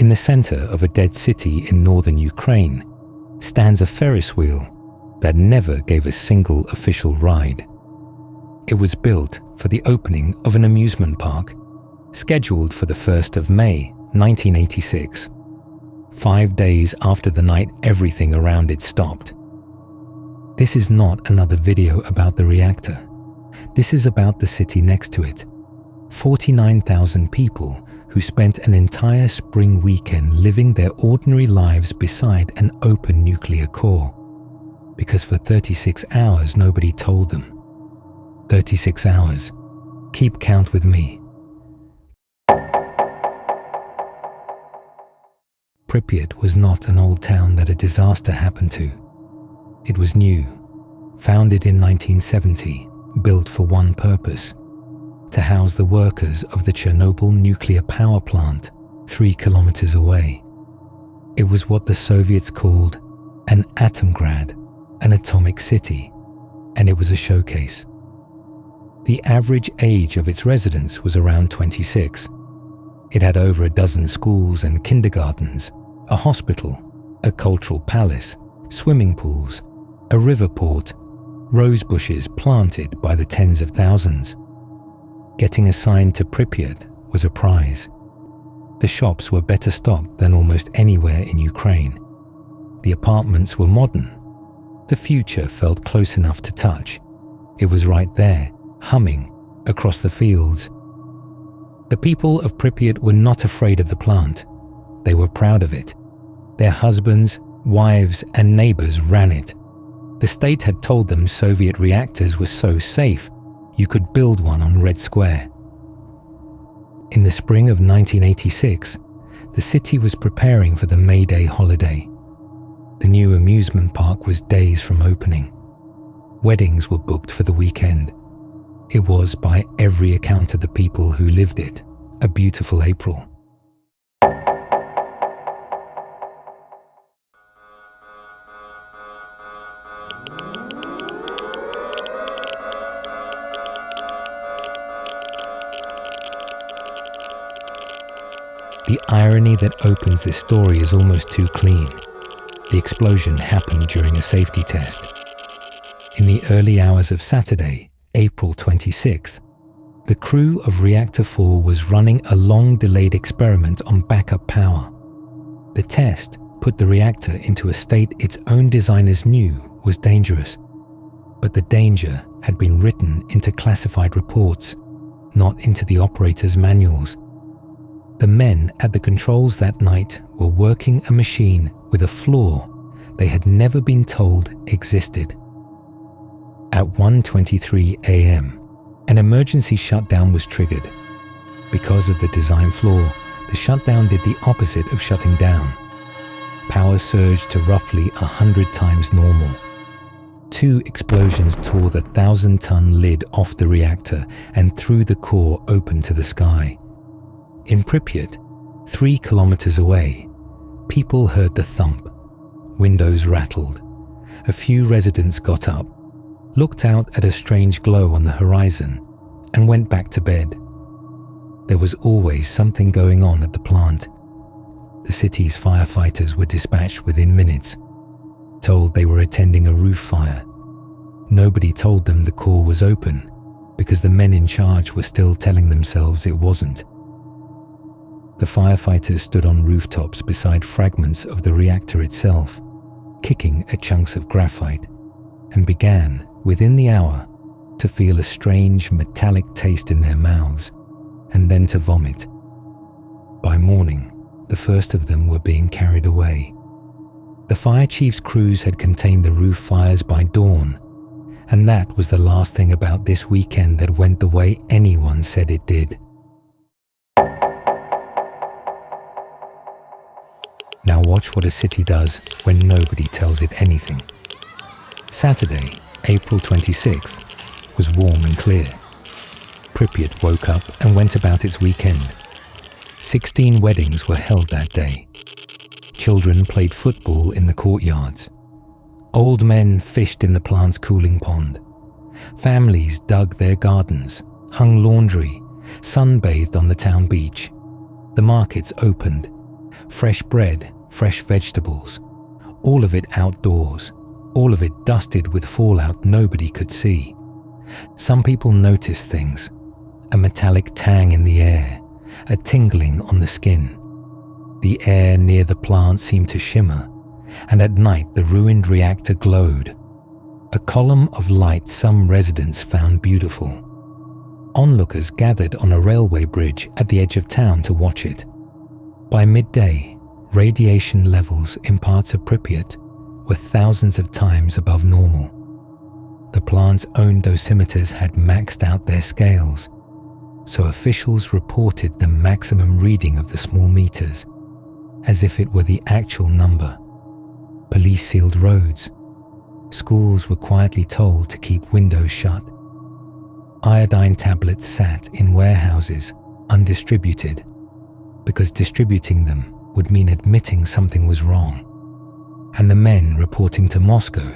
In the center of a dead city in northern Ukraine stands a Ferris wheel that never gave a single official ride. It was built for the opening of an amusement park, scheduled for the 1st of May, 1986, 5 days after the night everything around it stopped. This is not another video about the reactor. This is about the city next to it. 49,000 people who spent an entire spring weekend living their ordinary lives beside an open nuclear core. Because for 36 hours nobody told them. 36 hours. Keep count with me. Pripyat was not an old town that a disaster happened to. It was new, founded in 1970, built for one purpose: to house the workers of the Chernobyl nuclear power plant 3 kilometers away. It was what the Soviets called an Atomgrad, an atomic city, and it was a showcase. The average age of its residents was around 26. It had over a dozen schools and kindergartens, a hospital, a cultural palace, swimming pools, a river port, rose bushes planted by the tens of thousands. Getting assigned to Pripyat was a prize. The shops were better stocked than almost anywhere in Ukraine. The apartments were modern. The future felt close enough to touch. It was right there, humming, across the fields. The people of Pripyat were not afraid of the plant. They were proud of it. Their husbands, wives, and neighbors ran it. The state had told them Soviet reactors were so safe, you could build one on Red Square. In the spring of 1986, the city was preparing for the May Day holiday. The new amusement park was days from opening. Weddings were booked for the weekend. It was, by every account of the people who lived it, a beautiful April. The irony that opens this story is almost too clean. The explosion happened during a safety test. In the early hours of Saturday, April 26th, the crew of Reactor 4 was running a long-delayed experiment on backup power. The test put the reactor into a state its own designers knew was dangerous, but the danger had been written into classified reports, not into the operator's manuals. The men at the controls that night were working a machine with a flaw they had never been told existed. At 1:23 a.m., an emergency shutdown was triggered. Because of the design flaw, the shutdown did the opposite of shutting down. Power surged to roughly 100 times normal. 2 explosions tore the 1,000-ton lid off the reactor and threw the core open to the sky. In Pripyat, 3 kilometers away, people heard the thump. Windows rattled. A few residents got up, looked out at a strange glow on the horizon, and went back to bed. There was always something going on at the plant. The city's firefighters were dispatched within minutes, told they were attending a roof fire. Nobody told them the core was open, because the men in charge were still telling themselves it wasn't. The firefighters stood on rooftops beside fragments of the reactor itself, kicking at chunks of graphite, and began, within the hour, to feel a strange metallic taste in their mouths, and then to vomit. By morning, the first of them were being carried away. The fire chief's crews had contained the roof fires by dawn, and that was the last thing about this weekend that went the way anyone said it did. Now watch what a city does when nobody tells it anything. Saturday, April 26th, was warm and clear. Pripyat woke up and went about its weekend. 16 weddings were held that day. Children played football in the courtyards. Old men fished in the plant's cooling pond. Families dug their gardens, hung laundry, sunbathed on the town beach. The markets opened. Fresh bread, fresh vegetables, all of it outdoors, all of it dusted with fallout nobody could see. Some people noticed things, a metallic tang in the air, a tingling on the skin. The air near the plant seemed to shimmer, and at night the ruined reactor glowed, a column of light some residents found beautiful. Onlookers gathered on a railway bridge at the edge of town to watch it. By midday, radiation levels in parts of Pripyat were thousands of times above normal. The plant's own dosimeters had maxed out their scales, so officials reported the maximum reading of the small meters, as if it were the actual number. Police sealed roads. Schools were quietly told to keep windows shut. Iodine tablets sat in warehouses, undistributed, because distributing them would mean admitting something was wrong. And the men reporting to Moscow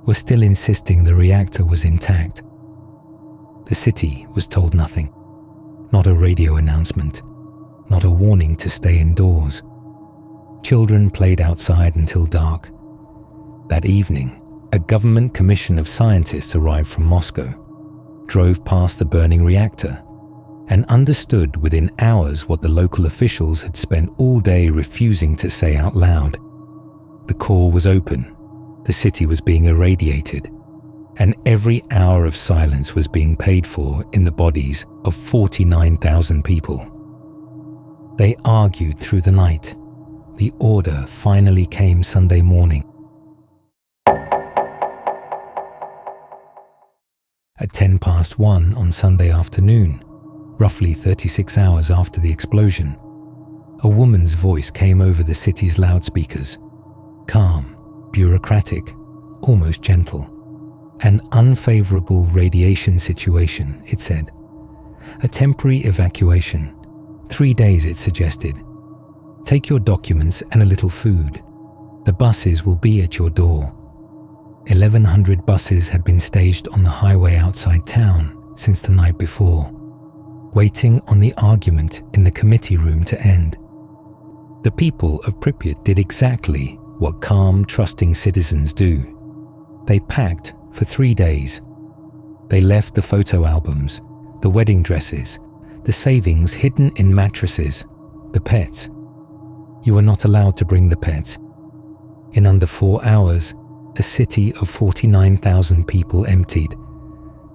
were still insisting the reactor was intact. The city was told nothing. Not a radio announcement, not a warning to stay indoors. Children played outside until dark. That evening, a government commission of scientists arrived from Moscow, drove past the burning reactor, and understood within hours what the local officials had spent all day refusing to say out loud. The core was open, the city was being irradiated, and every hour of silence was being paid for in the bodies of 49,000 people. They argued through the night. The order finally came Sunday morning. At 1:10 on Sunday afternoon, roughly 36 hours after the explosion, a woman's voice came over the city's loudspeakers. Calm, bureaucratic, almost gentle. An unfavorable radiation situation, it said. A temporary evacuation. 3 days, it suggested. Take your documents and a little food. The buses will be at your door. 1,100 buses had been staged on the highway outside town since the night before, waiting on the argument in the committee room to end. The people of Pripyat did exactly what calm, trusting citizens do. They packed for 3 days. They left the photo albums, the wedding dresses, the savings hidden in mattresses, the pets. You were not allowed to bring the pets. In under 4 hours, a city of 49,000 people emptied.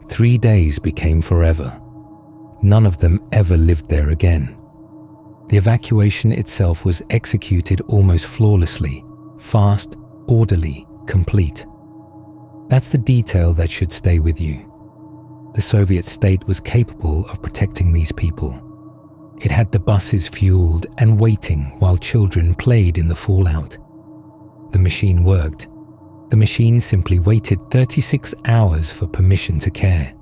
3 days became forever. None of them ever lived there again. The evacuation itself was executed almost flawlessly, fast, orderly, complete. That's the detail that should stay with you. The Soviet state was capable of protecting these people. It had the buses fueled and waiting while children played in the fallout. The machine worked. The machine simply waited 36 hours for permission to care.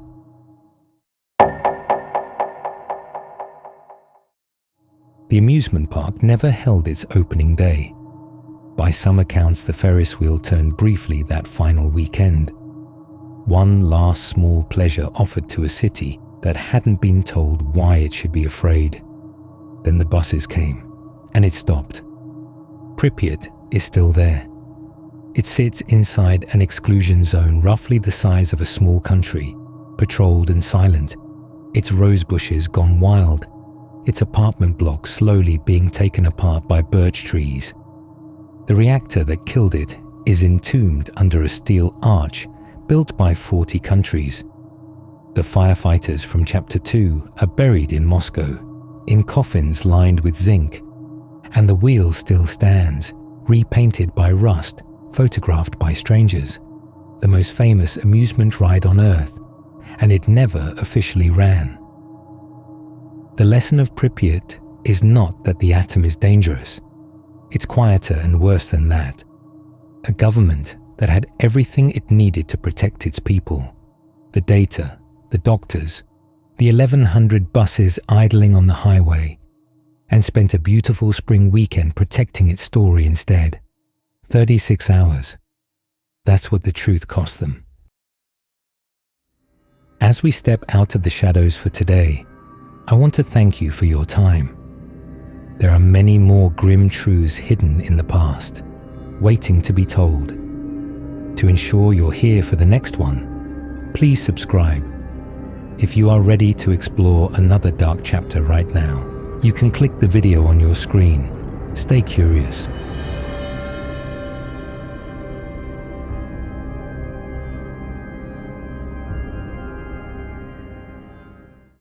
The amusement park never held its opening day. By some accounts, the Ferris wheel turned briefly that final weekend. One last small pleasure offered to a city that hadn't been told why it should be afraid. Then the buses came, and it stopped. Pripyat is still there. It sits inside an exclusion zone roughly the size of a small country, patrolled and silent, its rose bushes gone wild, its apartment blocks slowly being taken apart by birch trees. The reactor that killed it is entombed under a steel arch built by 40 countries. The firefighters from Chapter 2 are buried in Moscow, in coffins lined with zinc, and the wheel still stands, repainted by rust, photographed by strangers, the most famous amusement ride on Earth, and it never officially ran. The lesson of Pripyat is not that the atom is dangerous. It's quieter and worse than that. A government that had everything it needed to protect its people. The data, the doctors, the 1,100 buses idling on the highway, and spent a beautiful spring weekend protecting its story instead. 36 hours. That's what the truth cost them. As we step out of the shadows for today, I want to thank you for your time. There are many more grim truths hidden in the past, waiting to be told. To ensure you're here for the next one, please subscribe. If you are ready to explore another dark chapter right now, you can click the video on your screen. Stay curious,